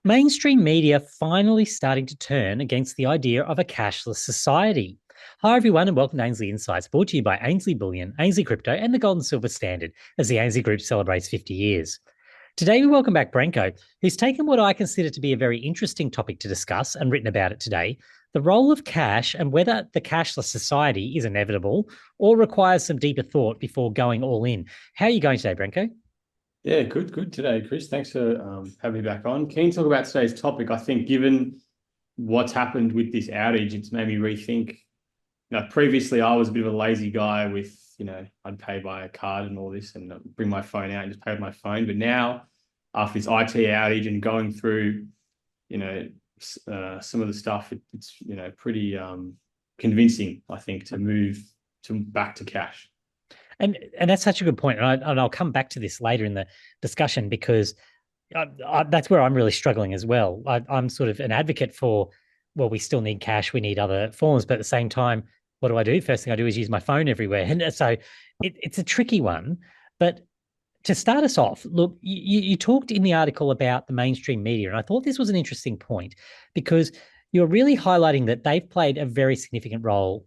Mainstream media finally starting to turn against the idea of a cashless society. Hi, everyone, and welcome to Ainslie Insights, brought to you by Ainslie Bullion, Ainslie Crypto, and the Gold and Silver Standard as the Ainslie Group celebrates 50 years. Today, we welcome back Branko, who's taken what I consider to be a very interesting topic to discuss and written about it today, the role of cash and whether the cashless society is inevitable or requires some deeper thought before going all in. How are you going today, Branko? Yeah, good today, Chris. Thanks for having me back on. Keen to talk about today's topic. I think given what's happened with this outage, it's made me rethink. Previously I was a bit of a lazy guy with, I'd pay by a card and all this and bring my phone out and just pay with my phone. But now, after this IT outage and going through, some of the stuff, it's pretty convincing, I think, to move back to cash. And that's such a good point. And I'll come back to this later in the discussion because that's where I'm really struggling as well. I'm sort of an advocate for, well, we still need cash, we need other forms, but at the same time, what do? First thing I do is use my phone everywhere. And so it's a tricky one. But to start us off, look, you talked in the article about the mainstream media, and I thought this was an interesting point because you're really highlighting that they've played a very significant role,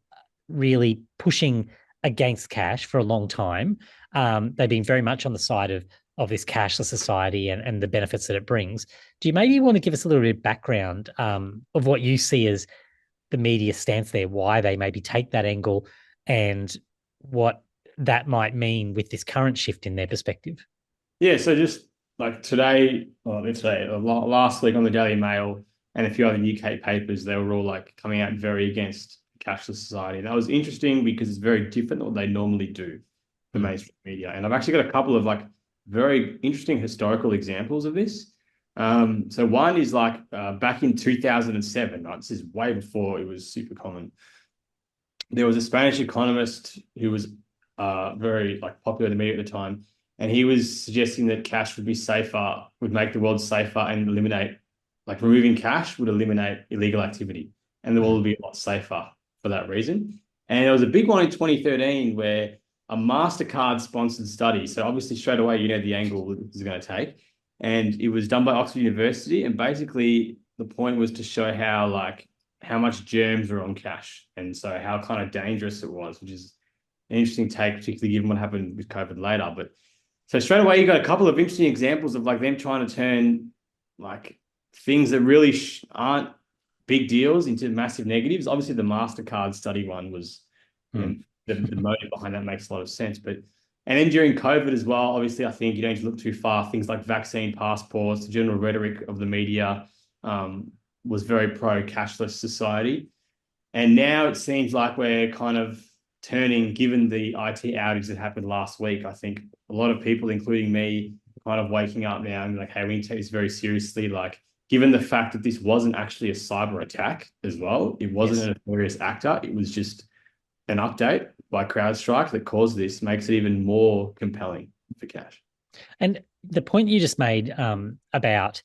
really pushing against cash for a long time. They've been very much on the side of this cashless society and the benefits that it brings. Do you maybe want to give us a little bit of background of what you see as the media stance there, why they maybe take that angle, and what that might mean with this current shift in their perspective? Yeah, so just like today, or let's say last week on the Daily Mail and a few other UK papers, they were all like coming out very against cashless society. And that was interesting because it's very different than what they normally do for mainstream media. And I've actually got a couple of like very interesting historical examples of this. So one is like back in 2007, right? This is way before it was super common. There was a Spanish economist who was very like popular in the media at the time, and he was suggesting that cash would be safer, would make the world safer, and eliminate, like removing cash would eliminate illegal activity, and the world would be a lot safer for that reason. And there was a big one in 2013 where a MasterCard sponsored study. So obviously straight away, you know the angle that this is going to take. And it was done by Oxford University. And basically the point was to show how much germs were on cash. And so how kind of dangerous it was, which is an interesting take, particularly given what happened with COVID later. But so straight away, you got a couple of interesting examples of like them trying to turn like things that really aren't big deals into massive negatives. Obviously, the MasterCard study one was, the motive behind that makes a lot of sense. And then during COVID as well, obviously, I think you don't need to look too far. Things like vaccine passports, the general rhetoric of the media was very pro cashless society. And now it seems like we're kind of turning, given the IT outage that happened last week. I think a lot of people, including me, kind of waking up now and like, hey, we need to take this very seriously. Like, given the fact that this wasn't actually a cyber attack as well, it wasn't a nefarious actor, it was just an update by CrowdStrike that caused this, makes it even more compelling for cash. And the point you just made about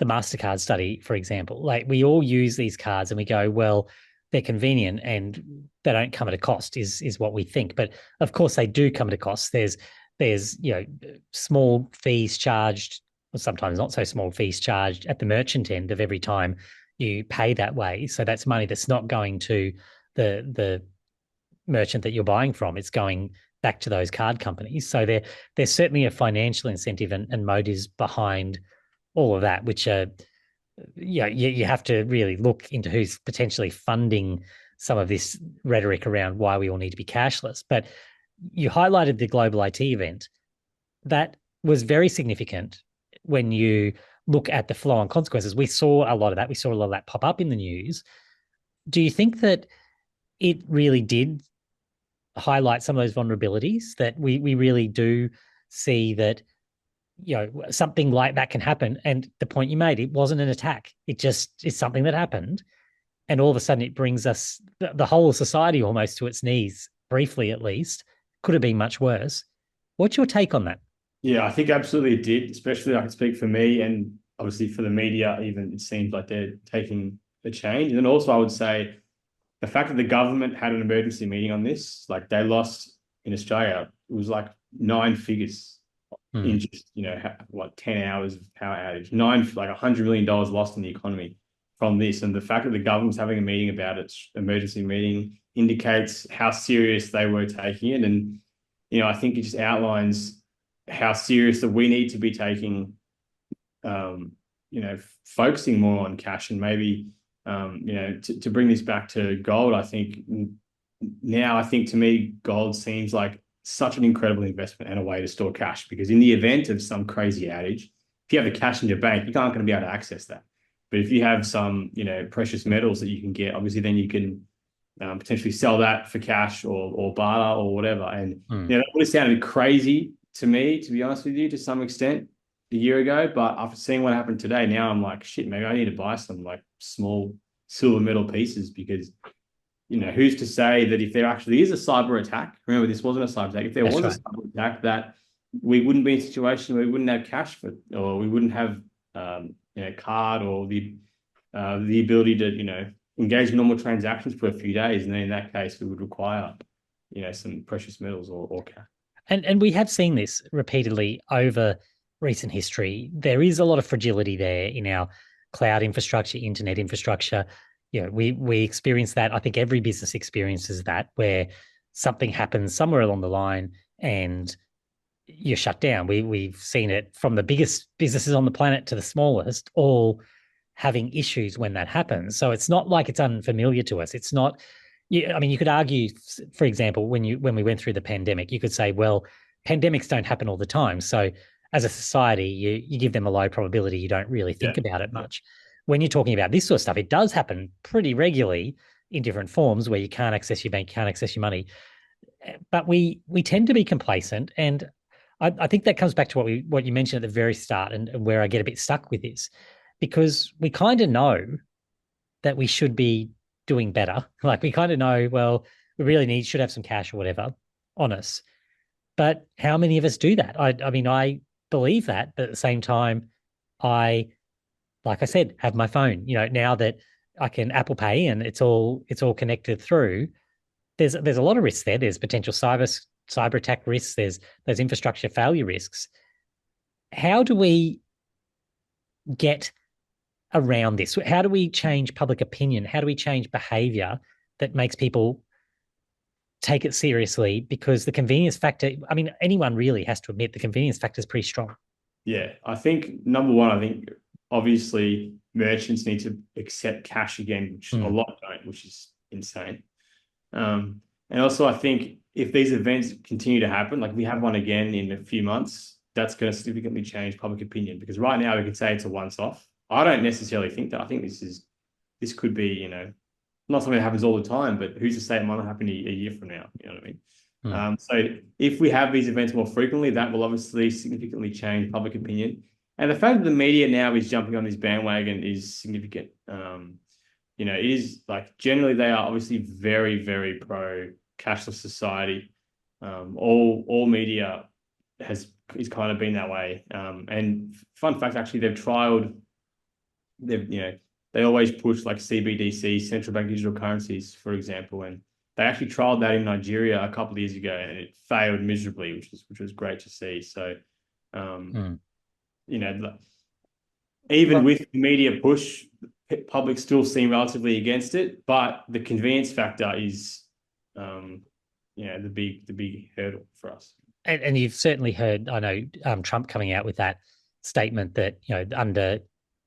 the MasterCard study, for example, like we all use these cards and we go, well, they're convenient and they don't come at a cost is what we think. But of course they do come at a cost. There's small fees charged, or sometimes not so small fees charged at the merchant end of every time you pay that way. So that's money that's not going to the merchant that you're buying from. It's going back to those card companies. So there's certainly a financial incentive and motives behind all of that, which are, you have to really look into who's potentially funding some of this rhetoric around why we all need to be cashless. But you highlighted the global IT event. That was very significant when you look at the flow on consequences. We saw a lot of that. We saw a lot of that pop up in the news. Do you think that it really did highlight some of those vulnerabilities, that we really do see that, something like that can happen? And the point you made, it wasn't an attack. It just is something that happened. And all of a sudden it brings us, the whole society almost to its knees, briefly at least. Could have been much worse. What's your take on that? Yeah, I think absolutely it did, especially I can speak for me and obviously for the media, even it seems like they're taking a change. And then also I would say the fact that the government had an emergency meeting on this, like they lost in Australia, it was like 9 figures in just, what, 10 hours of power outage, like $100 million lost in the economy from this. And the fact that the government's having a meeting about it, emergency meeting, indicates how serious they were taking it. And, I think it just outlines how serious that we need to be taking, focusing more on cash. And maybe, to bring this back to gold, I think to me, gold seems like such an incredible investment and a way to store cash, because in the event of some crazy outage, if you have the cash in your bank, you're not going to be able to access that. But if you have some, precious metals that you can get, obviously then you can potentially sell that for cash or barter or whatever. And that would have sounded crazy to me, to be honest with you, to some extent a year ago. But after seeing what happened today, now I'm like, shit, maybe I need to buy some like small silver metal pieces, because who's to say that if there actually is a cyber attack, remember, this wasn't a cyber attack, if there was a cyber attack, that we wouldn't be in a situation where we wouldn't have cash or we wouldn't have card or the ability to engage in normal transactions for a few days. And then in that case, we would require some precious metals or cash. And we have seen this repeatedly over recent history. There is a lot of fragility there in our cloud infrastructure, internet infrastructure. We experience that. I think every business experiences that, where something happens somewhere along the line and you're shut down. We've seen it from the biggest businesses on the planet to the smallest, all having issues when that happens. So it's not like it's unfamiliar to us. It's not. You could argue, for example, when we went through the pandemic, you could say, well, pandemics don't happen all the time. So as a society, you give them a low probability. You don't really think about it much. When you're talking about this sort of stuff, it does happen pretty regularly in different forms, where you can't access your bank, can't access your money. But we tend to be complacent. And I think that comes back to what you mentioned at the very start, and where I get a bit stuck with this, because we kind of know that we should be doing better. Like, we kind of know, well, we really should have some cash or whatever on us. But how many of us do that? I believe that, but at the same time, like I said, have my phone. Now that I can Apple Pay and it's all connected through, there's a lot of risks there. There's potential cyber attack risks. There's infrastructure failure risks. How do we get around this? How do we change public opinion? How do we change behavior that makes people take it seriously? Because the convenience factor, anyone really has to admit the convenience factor is pretty strong. Yeah, I think number one, obviously merchants need to accept cash again, which a lot don't, which is insane. And also, I think if these events continue to happen, like we have one again in a few months, that's going to significantly change public opinion. Because right now we can say it's a once-off. I don't necessarily think that. I think this could be, not something that happens all the time, but who's to say it might not happen a year from now? You know what I mean? So if we have these events more frequently, that will obviously significantly change public opinion. And the fact that the media now is jumping on this bandwagon is significant. It is like, generally they are obviously very, very pro cashless society. All media is kind of been that way. And fun fact, actually, they always push like CBDC, central bank digital currencies, for example, and they actually trialed that in Nigeria a couple of years ago, and it failed miserably, which was great to see. So, even with the media push, public still seem relatively against it, but the convenience factor is, the big hurdle for us. And you've certainly heard, I know, Trump coming out with that statement that,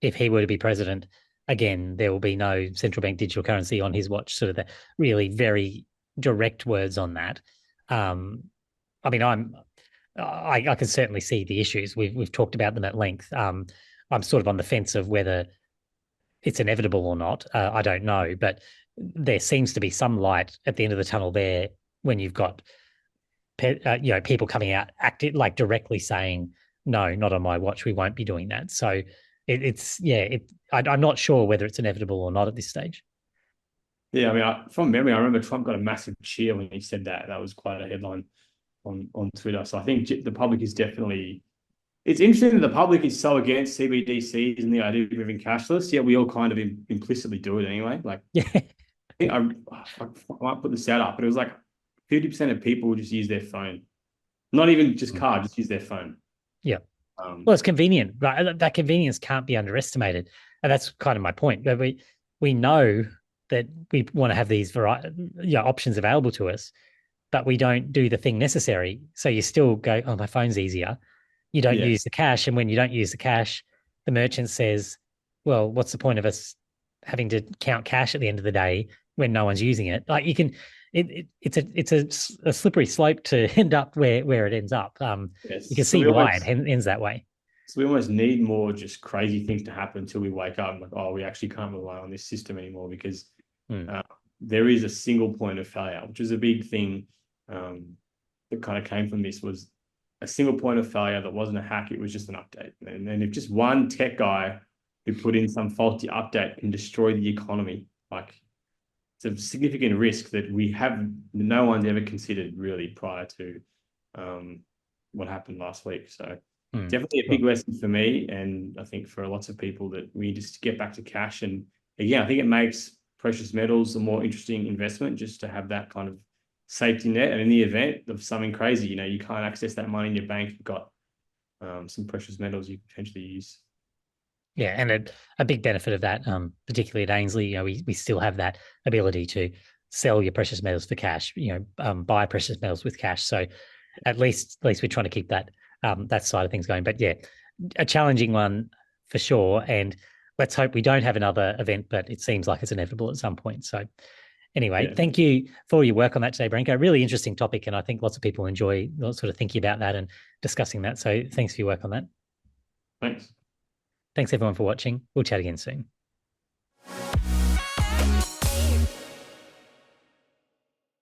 if he were to be president again, there will be no central bank digital currency on his watch, sort of the really very direct words on that. I can certainly see the issues. We've talked about them at length. I'm sort of on the fence of whether it's inevitable or not. I don't know, but there seems to be some light at the end of the tunnel there when you've got people coming out like directly saying, no, not on my watch, we won't be doing that. So I'm not sure whether it's inevitable or not at this stage. Yeah, from memory, I remember Trump got a massive cheer when he said that. That was quite a headline on Twitter. So I think the public is definitely. It's interesting that the public is so against CBDCs and the idea of moving cashless, yet we all kind of implicitly do it anyway. Like, yeah, I might put this out up, but it was like 50% of people would just use their phone, not even just card, just use their phone. Yeah. Um, Well, it's convenient, right? That convenience can't be underestimated, and that's kind of my point. But we know that we want to have these options available to us, but we don't do the thing necessary. So you still go, oh, my phone's easier. You don't yeah, use the cash, and when you don't use the cash, the merchant says, well, what's the point of us having to count cash at the end of the day when no one's using it? Like you can, it's a slippery slope to end up where it ends up. You can yes. see why it ends that way. So we almost need more just crazy things to happen until we wake up and like, oh, we actually can't rely on this system anymore because Mm. there is a single point of failure, which is a big thing that kind of came from this was a single point of failure that wasn't a hack, it was just an update. And then if just one tech guy who put in some faulty update can destroy the economy, like it's a significant risk that no one's ever considered really prior to what happened last week. So definitely a big lesson for me, and I think for lots of people that we just get back to cash. And again, I think it makes precious metals a more interesting investment just to have that kind of safety net. And in the event of something crazy, you can't access that money in your bank, you've got some precious metals you can potentially use. Yeah, and a big benefit of that, particularly at Ainslie, we still have that ability to sell your precious metals for cash. Buy precious metals with cash. So at least we're trying to keep that side of things going. But yeah, a challenging one for sure. And let's hope we don't have another event, but it seems like it's inevitable at some point. So anyway, Yeah, thank you for your work on that today, Branko. Really interesting topic, and I think lots of people enjoy sort of thinking about that and discussing that. So thanks for your work on that. thanks. Thanks everyone for watching. We'll chat again soon.